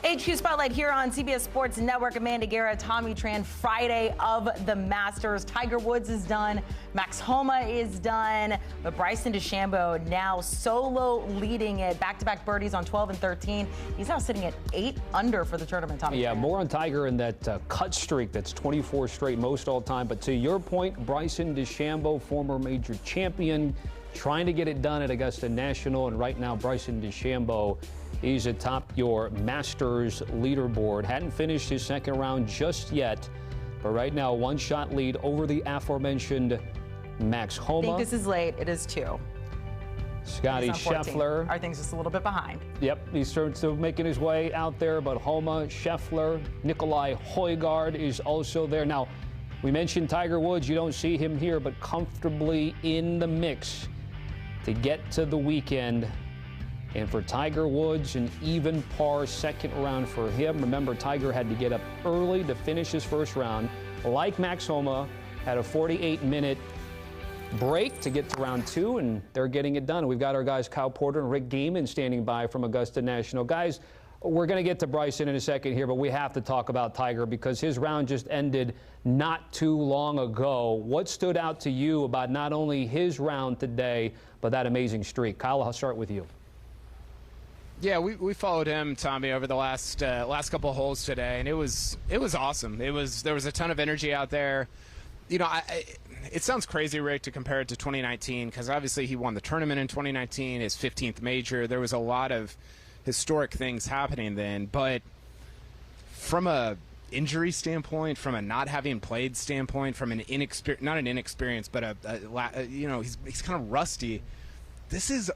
HQ Spotlight here on CBS Sports Network. Amanda Guerra, Tommy Tran. Friday of the Masters. Tiger Woods is done. Max Homa is done. But Bryson DeChambeau now solo leading it. Back-to-back birdies on 12 and 13. He's now sitting at 8 under for the tournament, Tommy. Yeah, Tran. more on Tiger in that cut streak that's 24 straight, most all time. But to your point, Bryson DeChambeau, former major champion, trying to get it done at Augusta National. And right now, Bryson DeChambeau, he's atop your Masters leaderboard. Hadn't finished his second round just yet, but right now, one-shot lead over the aforementioned Max Homa. I think this is late. It is 2. Scotty Scheffler. Our thing's just a little bit behind. Yep, he's still making his way out there, but Homa, Scheffler, Nikolai Højgaard is also there. Now, we mentioned Tiger Woods. You don't see him here, but comfortably in the mix to get to the weekend. And for Tiger Woods, an even par second round for him. Remember, Tiger had to get up early to finish his first round. Like Max Homa, had a 48-minute break to get to round 2, and they're getting it done. We've got our guys Kyle Porter and Rick Gehman standing by from Augusta National. Guys, we're going to get to Bryson in a second here, but we have to talk about Tiger because his round just ended not too long ago. What stood out to you about not only his round today, but that amazing streak? Kyle, I'll start with you. Yeah, we followed him, Tommy, over the last couple of holes today, and it was awesome. There was a ton of energy out there. You know, it sounds crazy, Rick, to compare it to 2019 because obviously he won the tournament in 2019, his 15th major. There was a lot of historic things happening then, but from a injury standpoint, from a not having played standpoint, from an not an inexperienced, but he's kind of rusty. This is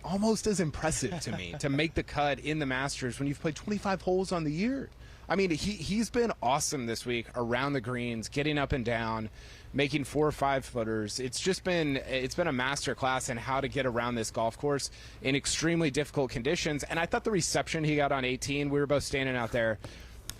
almost as impressive to me to make the cut in the Masters when you've played 25 holes on the year. I mean, he's been awesome this week around the greens, getting up and down, making 4 or 5 footers. It's been a master class in how to get around this golf course in extremely difficult conditions. And I thought the reception he got on 18, we were both standing out there.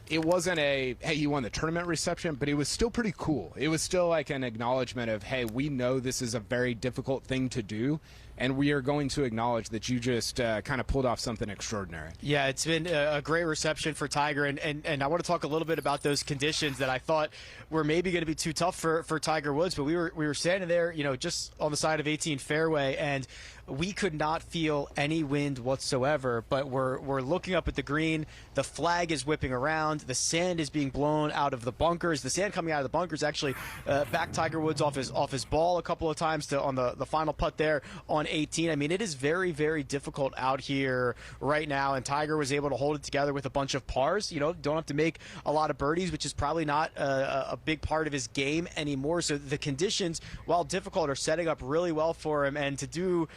It wasn't a, hey, you won the tournament reception, but it was still pretty cool. It was still like an acknowledgement of, hey, we know this is a very difficult thing to do, and we are going to acknowledge that you just kind of pulled off something extraordinary. Yeah, it's been a great reception for Tiger, and I want to talk a little bit about those conditions that I thought were maybe going to be too tough for Tiger Woods, but we were standing there, you know, just on the side of 18 fairway, and we could not feel any wind whatsoever, but we're looking up at the green. The flag is whipping around. The sand is being blown out of the bunkers. The sand coming out of the bunkers actually backed Tiger Woods off his ball a couple of times on the final putt there on 18. I mean, it is very, very difficult out here right now, and Tiger was able to hold it together with a bunch of pars. You know, don't have to make a lot of birdies, which is probably not a big part of his game anymore. So the conditions, while difficult, are setting up really well for him, and to do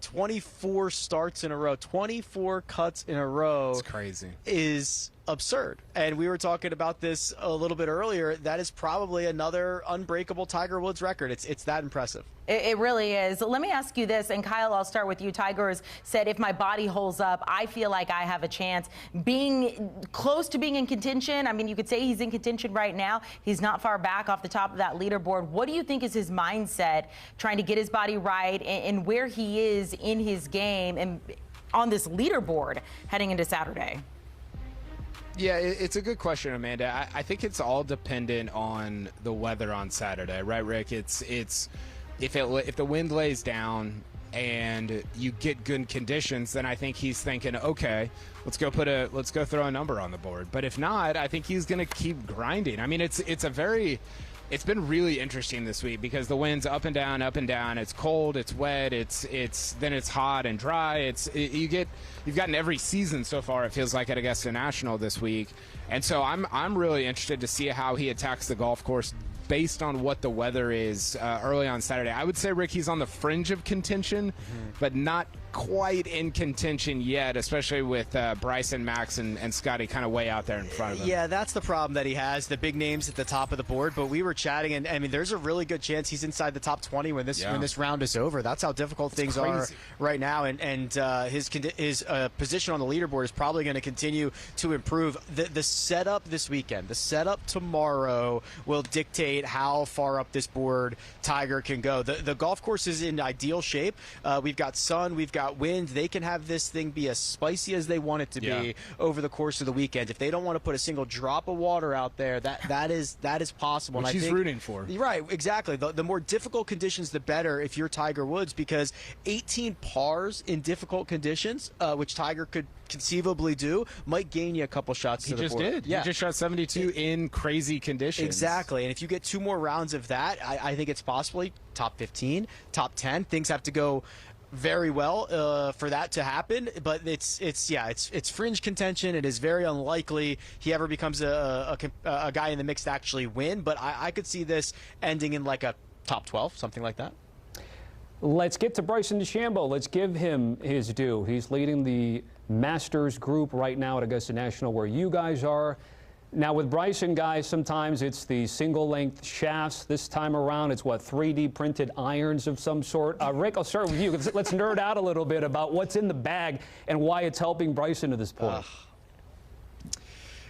24 starts in a row, 24 cuts in a row. It's crazy. Is absurd. And we were talking about this a little bit earlier. That is probably another unbreakable Tiger Woods record. It's that impressive. It really is. Let me ask you this, and Kyle, I'll start with you. Tiger has said, if my body holds up, I feel like I have a chance. Being close to being in contention, I mean, you could say he's in contention right now. He's not far back off the top of that leaderboard. What do you think is his mindset, trying to get his body right and where he is in his game and on this leaderboard heading into Saturday? Yeah, it's a good question, Amanda. I think it's all dependent on the weather on Saturday, right, Rick? If the wind lays down and you get good conditions, then I think he's thinking, okay, let's go throw a number on the board. But if not, I think he's going to keep grinding. I mean, it's been really interesting this week because the wind's up and down, up and down. It's cold, it's wet, then it's hot and dry. You've gotten every season so far, it feels like, at Augusta National this week. And so I'm really interested to see how he attacks the golf course based on what the weather is early on Saturday. I would say, Rick, he's on the fringe of contention, but not quite in contention yet, especially with Bryson, Max, and Scotty kind of way out there in front of him. Yeah, that's the problem that he has, the big names at the top of the board. But we were chatting, and I mean, there's a really good chance he's inside the top 20 when this round is over. That's how difficult things are right now, and his position on the leaderboard is probably going to continue to improve. The setup this weekend, the setup tomorrow will dictate how far up this board Tiger can go. The golf course is in ideal shape. We've got sun, we've got got wind. They can have this thing be as spicy as they want it to be over the course of the weekend. If they don't want to put a single drop of water out there, that is possible. Which he's rooting for. Right, exactly. The more difficult conditions, the better if you're Tiger Woods, because 18 pars in difficult conditions, which Tiger could conceivably do, might gain you a couple shots to the board. He just did. Yeah. He just shot 72 in crazy conditions. Exactly. And if you get 2 more rounds of that, I think it's possibly top 15, top 10. Things have to go very well for that to happen, but it's fringe contention. It is very unlikely he ever becomes a guy in the mix to actually win, but I could see this ending in like a top 12, something like that. Let's get to Bryson DeChambeau. Let's give him his due. He's leading the Masters group right now at Augusta National, where you guys are. Now with Bryson, guys, sometimes it's the single-length shafts. This time around, it's what, 3D printed irons of some sort? Rick, I'll start with you. Let's nerd out a little bit about what's in the bag and why it's helping Bryson to this point.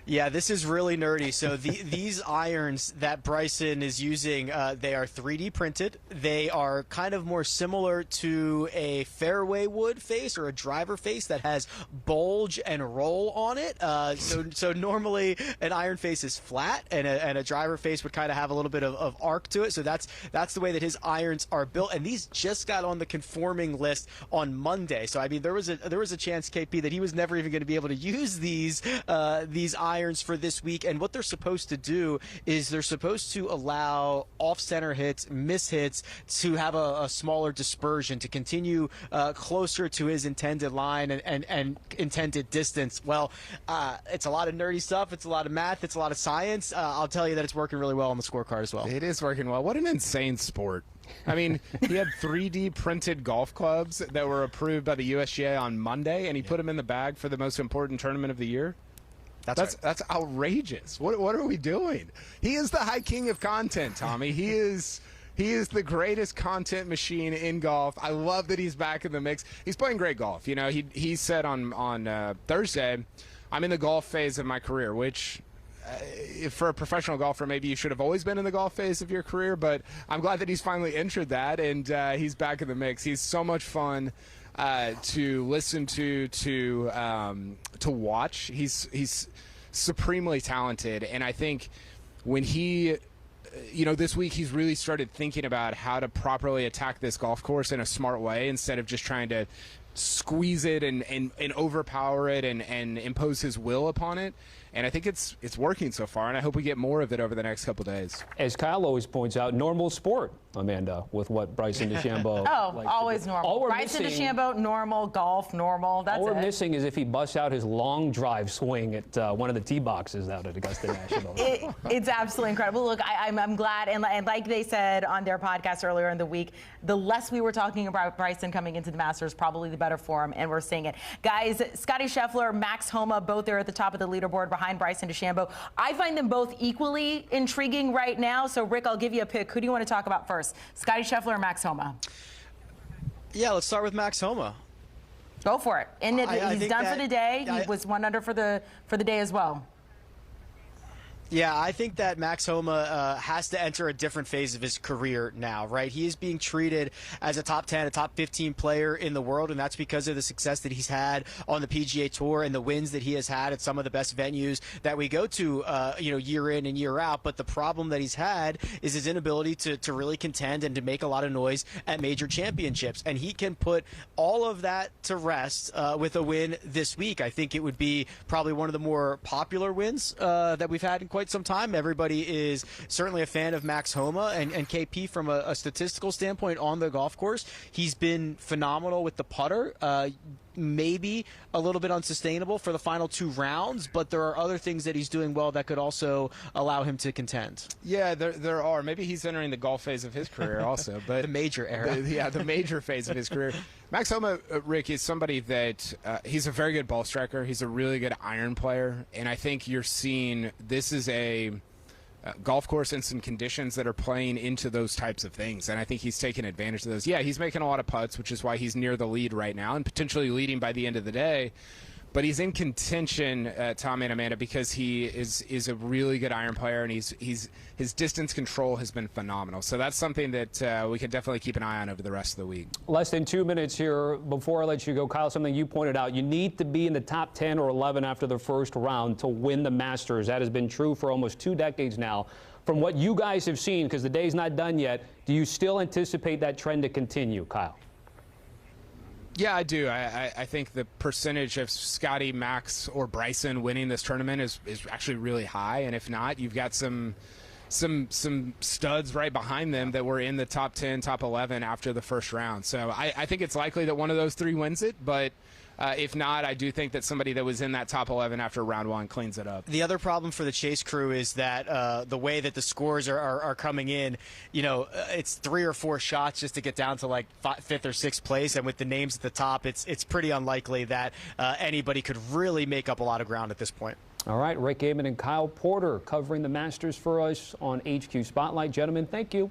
Yeah, this is really nerdy. So these irons that Bryson is using, they are 3D printed. They are kind of more similar to a fairway wood face or a driver face that has bulge and roll on it. So normally an iron face is flat, and a driver face would kind of have a little bit of arc to it. So that's the way that his irons are built. And these just got on the conforming list on Monday. So I mean, there was a chance, KP, that he was never even going to be able to use these irons for this week. And what they're supposed to do is they're supposed to allow off-center hits, miss hits, to have a smaller dispersion, to continue closer to his intended line and intended distance. Well, it's a lot of nerdy stuff. It's a lot of math. It's a lot of science. I'll tell you that it's working really well on the scorecard as well. It is working well. What an insane sport. I mean, he had 3D printed golf clubs that were approved by the USGA on Monday, and he put them in the bag for the most important tournament of the year. That's outrageous. What are we doing? He is the high king of content, Tommy. He is the greatest content machine in golf. I love that he's back in the mix. He's playing great golf. You know, he said on Thursday, I'm in the golf phase of my career, which for a professional golfer, maybe you should have always been in the golf phase of your career, but I'm glad that he's finally entered that, and he's back in the mix. He's so much fun to listen to watch. He's supremely talented, and I think when he, this week he's really started thinking about how to properly attack this golf course in a smart way instead of just trying to squeeze it and overpower it and impose his will upon it. And I think it's working so far, and I hope we get more of it over the next couple days. As Kyle always points out, normal sport, Amanda, with what Bryson DeChambeau always normal. Bryson DeChambeau, normal. Golf, normal. That's all we're missing is if he busts out his long drive swing at one of the tee boxes out at Augusta National. It's absolutely incredible. Look, I'm glad, and like they said on their podcast earlier in the week, the less we were talking about Bryson coming into the Masters, probably the better for him, and we're seeing it. Guys, Scottie Scheffler, Max Homa, both are at the top of the leaderboard behind Bryson DeChambeau. I find them both equally intriguing right now. So, Rick, I'll give you a pick. Who do you want to talk about first? Scottie Scheffler or Max Homa? Yeah, let's start with Max Homa. Go for it. And he's done for the day. He was 1 under for the day as well. Yeah, I think that Max Homa has to enter a different phase of his career now, right? He is being treated as a top 10, a top 15 player in the world, and that's because of the success that he's had on the PGA Tour and the wins that he has had at some of the best venues that we go to, year in and year out. But the problem that he's had is his inability to really contend and to make a lot of noise at major championships. And he can put all of that to rest with a win this week. I think it would be probably one of the more popular wins that we've had in quite some time. Everybody is certainly a fan of Max Homa, and KP, from a statistical standpoint on the golf course, he's been phenomenal with the putter. Maybe a little bit unsustainable for the final 2 rounds, but there are other things that he's doing well that could also allow him to contend. Yeah, there are. Maybe he's entering the golf phase of his career also, but the major era. The major phase of his career. Max Homa, Rick, is somebody that he's a very good ball striker. He's a really good iron player, and I think you're seeing this is a golf course and some conditions that are playing into those types of things, and I think he's taking advantage of those. Yeah, he's making a lot of putts, which is why he's near the lead right now and potentially leading by the end of the day. but he's in contention, Tommy and Amanda, because he is a really good iron player, and his distance control has been phenomenal. So that's something that we can definitely keep an eye on over the rest of the week. Less than 2 minutes here before I let you go, Kyle. Something you pointed out: you need to be in the top 10 or 11 after the first round to win the Masters. That has been true for almost 2 decades now. From what you guys have seen, because the day's not done yet, do you still anticipate that trend to continue, Kyle? Yeah, I do. I think the percentage of Scotty, Max, or Bryson winning this tournament is actually really high. And if not, you've got some studs right behind them that were in the top 10, top 11 after the first round. So I think it's likely that one of those 3 wins it. But if not, I do think that somebody that was in that top 11 after round 1 cleans it up. The other problem for the Chase crew is that the way that the scores are coming in, it's 3 or 4 shots just to get down to like 5th or 6th place. And with the names at the top, it's pretty unlikely that anybody could really make up a lot of ground at this point. All right, Rick Gehman and Kyle Porter covering the Masters for us on HQ Spotlight. Gentlemen, thank you.